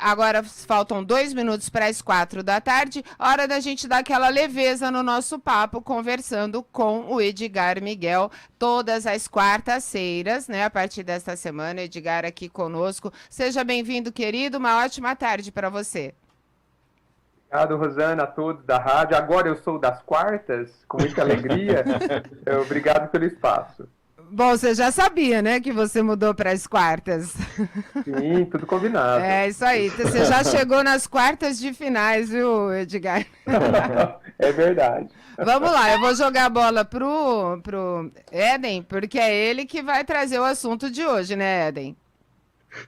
agora faltam 2 minutos para as 4 da tarde, hora da gente dar aquela leveza no nosso papo, conversando com o Edgar Miguel, todas as quartas-feiras, né? A partir desta semana, Edgar aqui conosco. Seja bem-vindo, querido, uma ótima tarde para você. Obrigado, Rosana, a todos da rádio. Agora eu sou das quartas, com muita alegria. Obrigado pelo espaço. Bom, você já sabia, né, que você mudou para as quartas. Sim, tudo combinado. É isso aí. Você já chegou nas quartas de finais, viu, Edgar? É verdade. Vamos lá, eu vou jogar a bola pro Éden, porque é ele que vai trazer o assunto de hoje, né, Éden?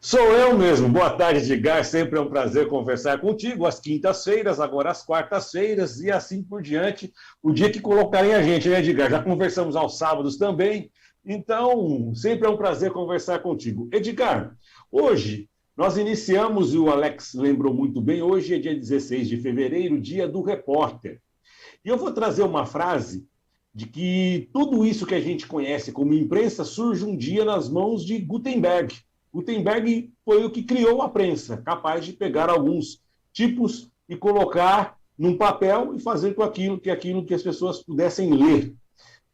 Sou eu mesmo. Boa tarde, Edgar. Sempre é um prazer conversar contigo às quintas-feiras, agora às quartas-feiras e assim por diante. O dia que colocarem a gente, né, Edgar? Já conversamos aos sábados também. Então, sempre é um prazer conversar contigo. Edgar, hoje nós iniciamos, e o Alex lembrou muito bem, hoje é dia 16 de fevereiro, dia do repórter. E eu vou trazer uma frase de que tudo isso que a gente conhece como imprensa surge um dia nas mãos de Gutenberg. Gutenberg foi o que criou a prensa, capaz de pegar alguns tipos e colocar num papel e fazer com aquilo que as pessoas pudessem ler,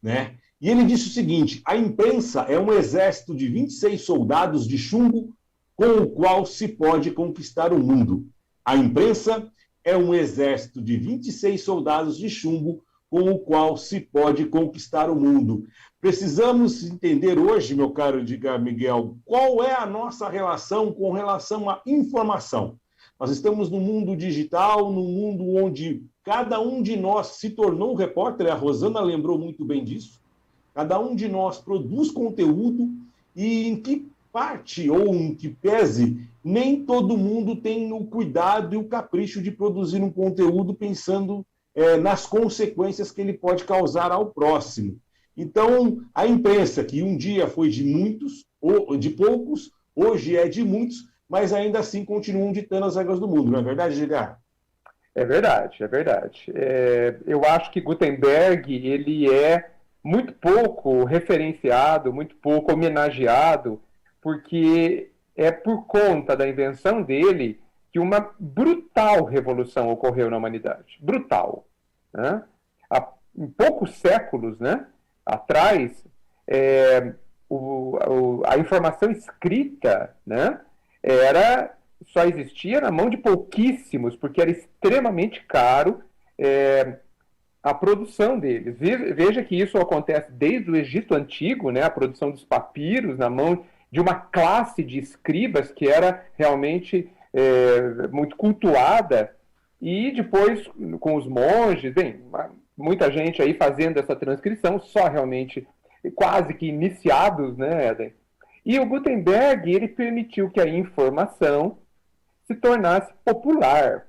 né? E ele disse o seguinte: a imprensa é um exército de 26 soldados de chumbo com o qual se pode conquistar o mundo. A imprensa é um exército de 26 soldados de chumbo com o qual se pode conquistar o mundo. Precisamos entender hoje, meu caro Edgar Miguel, qual é a nossa relação com relação à informação. Nós estamos no mundo digital, num mundo onde cada um de nós se tornou um repórter, a Rosana lembrou muito bem disso. Cada um de nós produz conteúdo e em que parte ou em que pese, nem todo mundo tem o cuidado e o capricho de produzir um conteúdo pensando nas consequências que ele pode causar ao próximo. Então, a imprensa, que um dia foi de muitos, ou de poucos, hoje é de muitos, mas ainda assim continuam ditando as regras do mundo, não é verdade, Edgar? É verdade, é verdade. Eu acho que Gutenberg, ele é muito pouco referenciado, muito pouco homenageado, porque é por conta da invenção dele que uma brutal revolução ocorreu na humanidade. Brutal. Né? Em poucos séculos, né, atrás, a informação escrita, né, só existia na mão de pouquíssimos, porque era extremamente caro a produção deles. Veja que isso acontece desde o Egito Antigo, né, a produção dos papiros na mão de uma classe de escribas que era realmente muito cultuada, e depois com os monges, bem, muita gente aí fazendo essa transcrição, só realmente quase que iniciados, né, Éden? E o Gutenberg, ele permitiu que a informação se tornasse popular,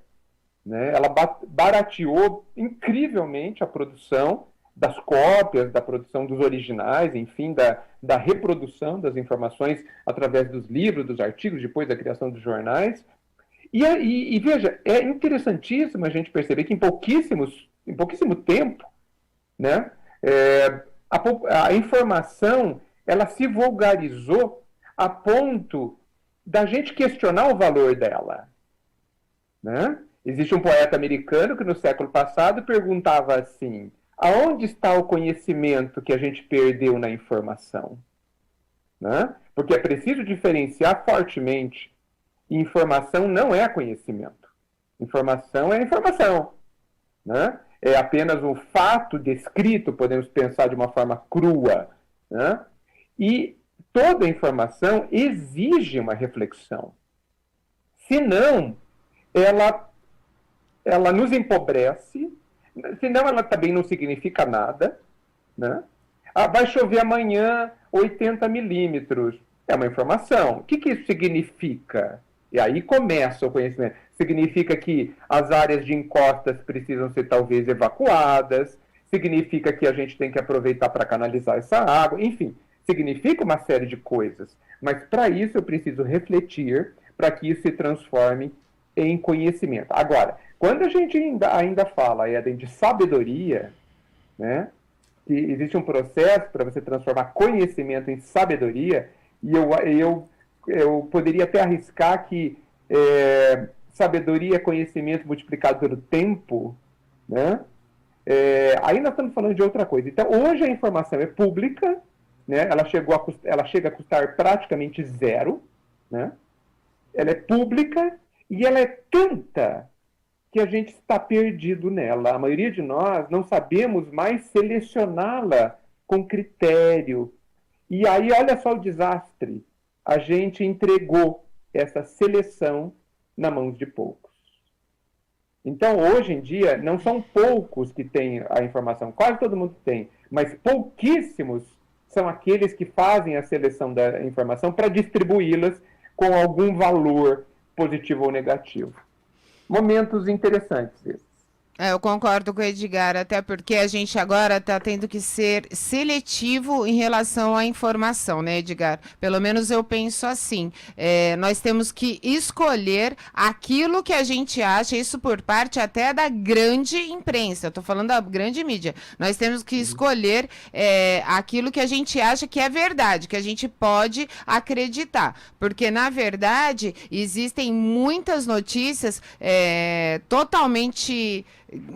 né? Ela barateou incrivelmente a produção das cópias, da produção dos originais, enfim, da reprodução das informações através dos livros, dos artigos, depois da criação dos jornais. E veja, é interessantíssimo a gente perceber que em pouquíssimo tempo, né, a informação ela se vulgarizou a ponto da gente questionar o valor dela, né? Existe um poeta americano que no século passado perguntava assim: aonde está o conhecimento que a gente perdeu na informação? Né? Porque é preciso diferenciar fortemente. Informação não é conhecimento. Informação é informação. Né? É apenas um fato descrito, podemos pensar de uma forma crua. Né? E toda informação exige uma reflexão. Senão, ela nos empobrece, senão ela também não significa nada. Né? Vai chover amanhã 80 milímetros. É uma informação. O que isso significa? E aí começa o conhecimento. Significa que as áreas de encostas precisam ser talvez evacuadas, significa que a gente tem que aproveitar para canalizar essa água, enfim, significa uma série de coisas. Mas para isso eu preciso refletir para que isso se transforme em conhecimento. Agora, quando a gente ainda fala, Éden, de sabedoria, né, que existe um processo para você transformar conhecimento em sabedoria, e eu poderia até arriscar que sabedoria, conhecimento multiplicado pelo tempo, né? Aí nós estamos falando de outra coisa. Então, hoje a informação é pública, né? Ela chega a custar praticamente zero, né? Ela é pública e ela é tanta que a gente está perdido nela. A maioria de nós não sabemos mais selecioná-la com critério. E aí, olha só o desastre. A gente entregou essa seleção na mãos de poucos. Então, hoje em dia, não são poucos que têm a informação, quase todo mundo tem, mas pouquíssimos são aqueles que fazem a seleção da informação para distribuí-las com algum valor positivo ou negativo. Momentos interessantes esses. Eu concordo com o Edgar, até porque a gente agora está tendo que ser seletivo em relação à informação, né, Edgar? Pelo menos eu penso assim. Nós temos que escolher aquilo que a gente acha, isso por parte até da grande imprensa, eu estou falando da grande mídia. Nós temos que escolher aquilo que a gente acha que é verdade, que a gente pode acreditar. Porque, na verdade, existem muitas notícias totalmente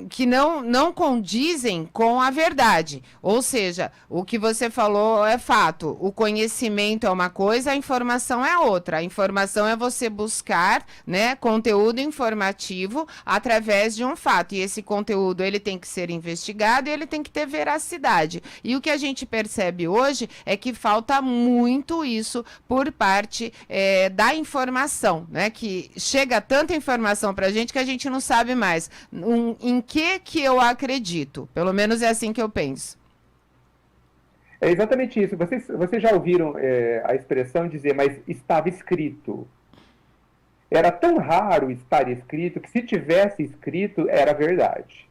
que não condizem com a verdade. Ou seja, o que você falou é fato. O conhecimento é uma coisa, a informação é outra. A informação é você buscar, né, conteúdo informativo através de um fato. E esse conteúdo ele tem que ser investigado e ele tem que ter veracidade. E o que a gente percebe hoje é que falta muito isso por parte da informação, né? Que chega tanta informação para a gente que a gente não sabe mais em que eu acredito. Pelo menos é assim que eu penso. É exatamente isso. Vocês já ouviram a expressão dizer, mas estava escrito. Era tão raro estar escrito que se tivesse escrito, era verdade.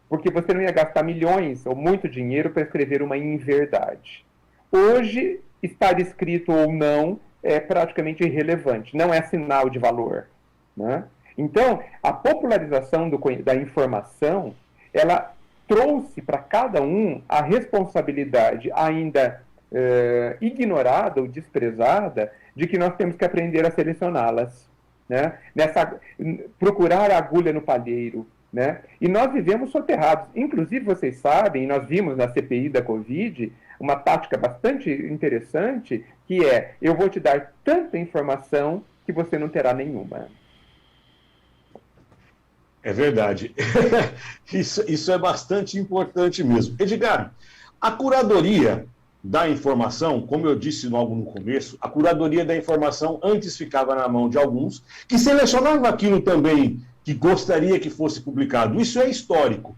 Porque você não ia gastar milhões ou muito dinheiro para escrever uma inverdade. Hoje, estar escrito ou não é praticamente irrelevante. Não é sinal de valor, né? Então, a popularização da informação, ela trouxe para cada um a responsabilidade ainda ignorada ou desprezada de que nós temos que aprender a selecioná-las, né? Procurar a agulha no palheiro, né? E nós vivemos soterrados. Inclusive, vocês sabem, nós vimos na CPI da Covid uma tática bastante interessante, que é, eu vou te dar tanta informação que você não terá nenhuma. É verdade. Isso é bastante importante mesmo. Edgar, a curadoria da informação, como eu disse logo no começo, a curadoria da informação antes ficava na mão de alguns, que selecionavam aquilo também que gostaria que fosse publicado. Isso é histórico.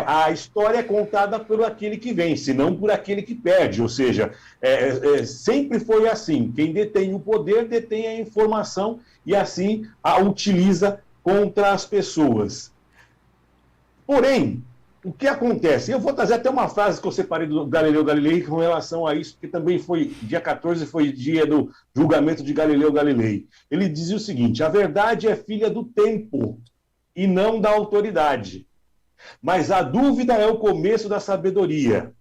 A história é contada por aquele que vence, não por aquele que perde. Ou seja, sempre foi assim. Quem detém o poder detém a informação e assim a utiliza contra as pessoas. Porém, o que acontece? Eu vou trazer até uma frase que eu separei do Galileu Galilei com relação a isso, porque também foi dia 14, foi dia do julgamento de Galileu Galilei. Ele dizia o seguinte: a verdade é filha do tempo e não da autoridade. Mas a dúvida é o começo da sabedoria.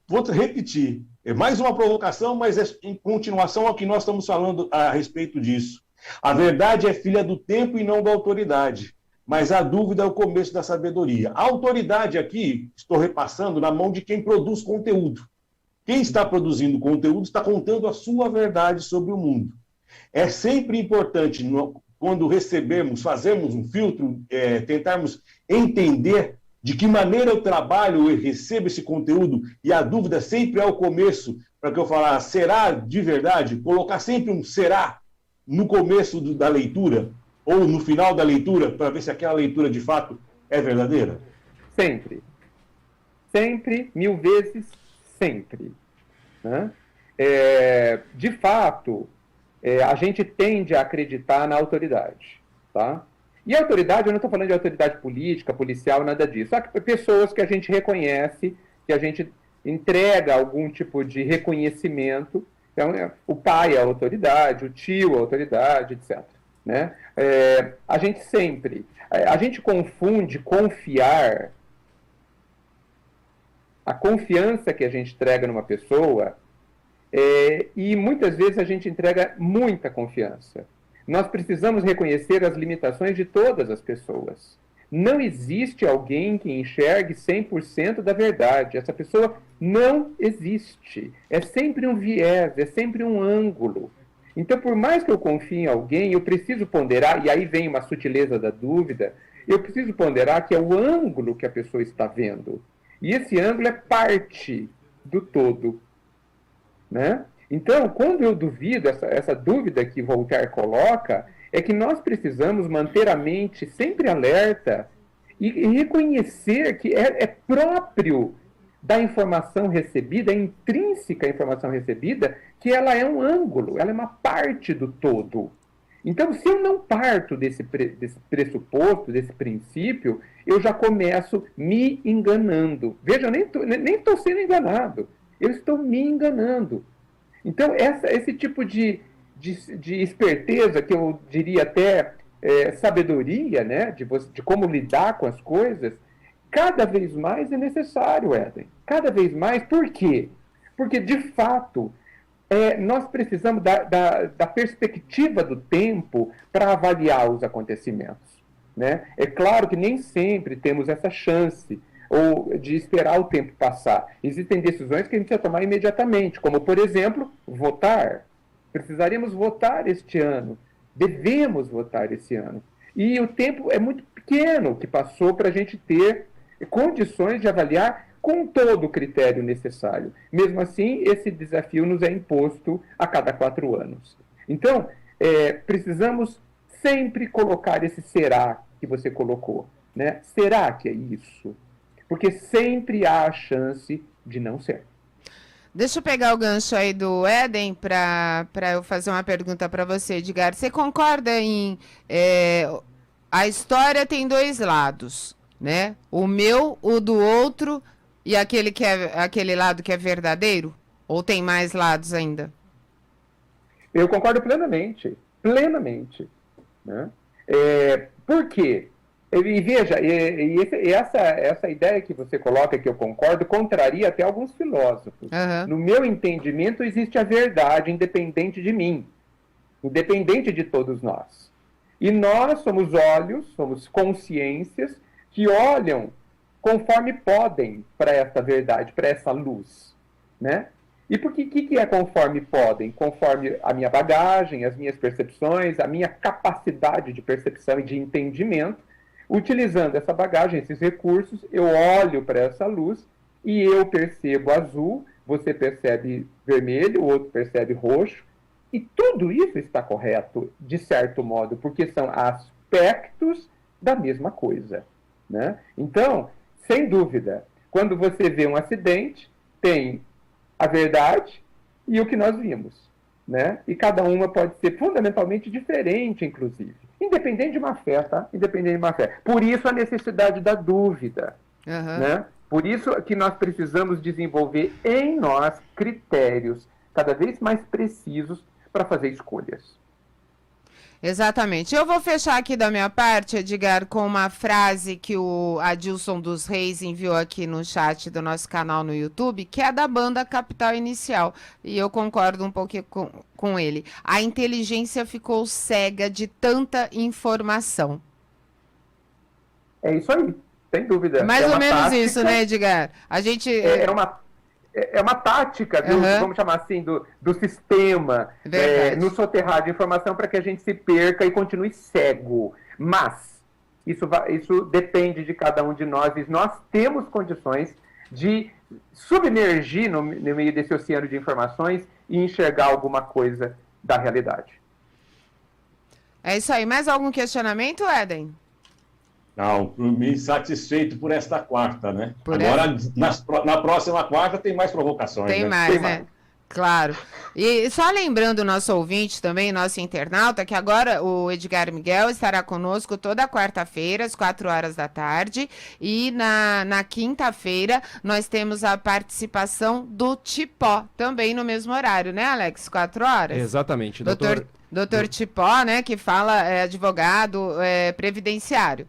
Vou repetir, é mais uma provocação, mas é em continuação ao que nós estamos falando a respeito disso. A verdade é filha do tempo e não da autoridade, mas a dúvida é o começo da sabedoria. A autoridade aqui, estou repassando, na mão de quem produz conteúdo. Quem está produzindo conteúdo está contando a sua verdade sobre o mundo. É sempre importante, quando fazemos um filtro, tentarmos entender de que maneira eu trabalho e recebo esse conteúdo, e a dúvida sempre é o começo, para que eu falar, será de verdade? Colocar sempre um será no começo da leitura, ou no final da leitura, para ver se aquela leitura de fato é verdadeira? Sempre. Sempre, 1000 vezes, sempre. Né? De fato, a gente tende a acreditar na autoridade. Tá? E a autoridade, eu não estou falando de autoridade política, policial, nada disso. Só que pessoas que a gente reconhece, que a gente entrega algum tipo de reconhecimento. Então, o pai é a autoridade, o tio é a autoridade, etc. Né? A gente confunde confiar, a confiança que a gente entrega numa pessoa, e muitas vezes a gente entrega muita confiança. nós precisamos reconhecer as limitações de todas as pessoas. Não existe alguém que enxergue 100% da verdade. Essa pessoa não existe. É sempre um viés, é sempre um ângulo. Então, por mais que eu confie em alguém, eu preciso ponderar, e aí vem uma sutileza da dúvida, eu preciso ponderar que é o ângulo que a pessoa está vendo. E esse ângulo é parte do todo, né? Então, quando eu duvido, essa dúvida que Voltaire coloca, é que nós precisamos manter a mente sempre alerta e reconhecer que é próprio da informação recebida, é intrínseca à informação recebida, que ela é um ângulo, ela é uma parte do todo. Então, se eu não parto desse pressuposto, desse princípio, eu já começo me enganando. Veja, eu nem estou sendo enganado, eu estou me enganando. Então, esse tipo de esperteza, que eu diria até sabedoria, né, de como lidar com as coisas, cada vez mais é necessário, Éden. Cada vez mais. Por quê? Porque, de fato, nós precisamos da perspectiva do tempo para avaliar os acontecimentos, né? É claro que nem sempre temos essa chance ou de esperar o tempo passar. Existem decisões que a gente precisa tomar imediatamente, como, por exemplo, votar. Precisaríamos votar este ano. Devemos votar esse ano. E o tempo é muito pequeno que passou para a gente ter condições de avaliar com todo o critério necessário. Mesmo assim, esse desafio nos é imposto a cada 4 anos. Então, precisamos sempre colocar esse será que você colocou, né? Será que é isso? Porque sempre há a chance de não ser. Deixa eu pegar o gancho aí do Éden para eu fazer uma pergunta para você, Edgar. Você concorda em... a história tem 2 lados, né? O meu, o do outro e aquele lado que é verdadeiro? Ou tem mais lados ainda? Eu concordo plenamente. Plenamente. Né? Por quê? E veja, essa ideia que você coloca, que eu concordo, contraria até alguns filósofos. Uhum. No meu entendimento, existe a verdade independente de mim, independente de todos nós. E nós somos olhos, somos consciências que olham conforme podem para essa verdade, para essa luz, né? E por que é conforme podem? Conforme a minha bagagem, as minhas percepções, a minha capacidade de percepção e de entendimento. Utilizando essa bagagem, esses recursos, eu olho para essa luz e eu percebo azul, você percebe vermelho, o outro percebe roxo, e tudo isso está correto, de certo modo, porque são aspectos da mesma coisa, né? Então, sem dúvida, quando você vê um acidente, tem a verdade e o que nós vimos, né? E cada uma pode ser fundamentalmente diferente, inclusive. Independente de má fé, tá? Independente de má fé. Por isso a necessidade da dúvida, né? Por isso que nós precisamos desenvolver em nós critérios cada vez mais precisos para fazer escolhas. Exatamente. Eu vou fechar aqui da minha parte, Edgar, com uma frase que o Adilson dos Reis enviou aqui no chat do nosso canal no YouTube, que é da banda Capital Inicial. E eu concordo um pouquinho com ele. A inteligência ficou cega de tanta informação. É isso aí, sem dúvida. Mais ou menos tática, isso, né, Edgar? A gente... É uma tática, vamos chamar assim, do sistema, nos soterrar de informação para que a gente se perca e continue cego. Mas isso depende de cada um de nós, e nós temos condições de submergir no meio desse oceano de informações e enxergar alguma coisa da realidade. É isso aí. Mais algum questionamento, Éden? Não, por mim, satisfeito por esta quarta, né? Agora, na próxima quarta, tem mais provocações. Tem mais, né? Claro. E só lembrando o nosso ouvinte também, nosso internauta, que agora o Edgar Miguel estará conosco toda quarta-feira, às 4 horas da tarde. E na quinta-feira, nós temos a participação do Tipó, também no mesmo horário, né, Alex? 4 horas? Exatamente. Doutor Tipó, né, que fala, advogado previdenciário.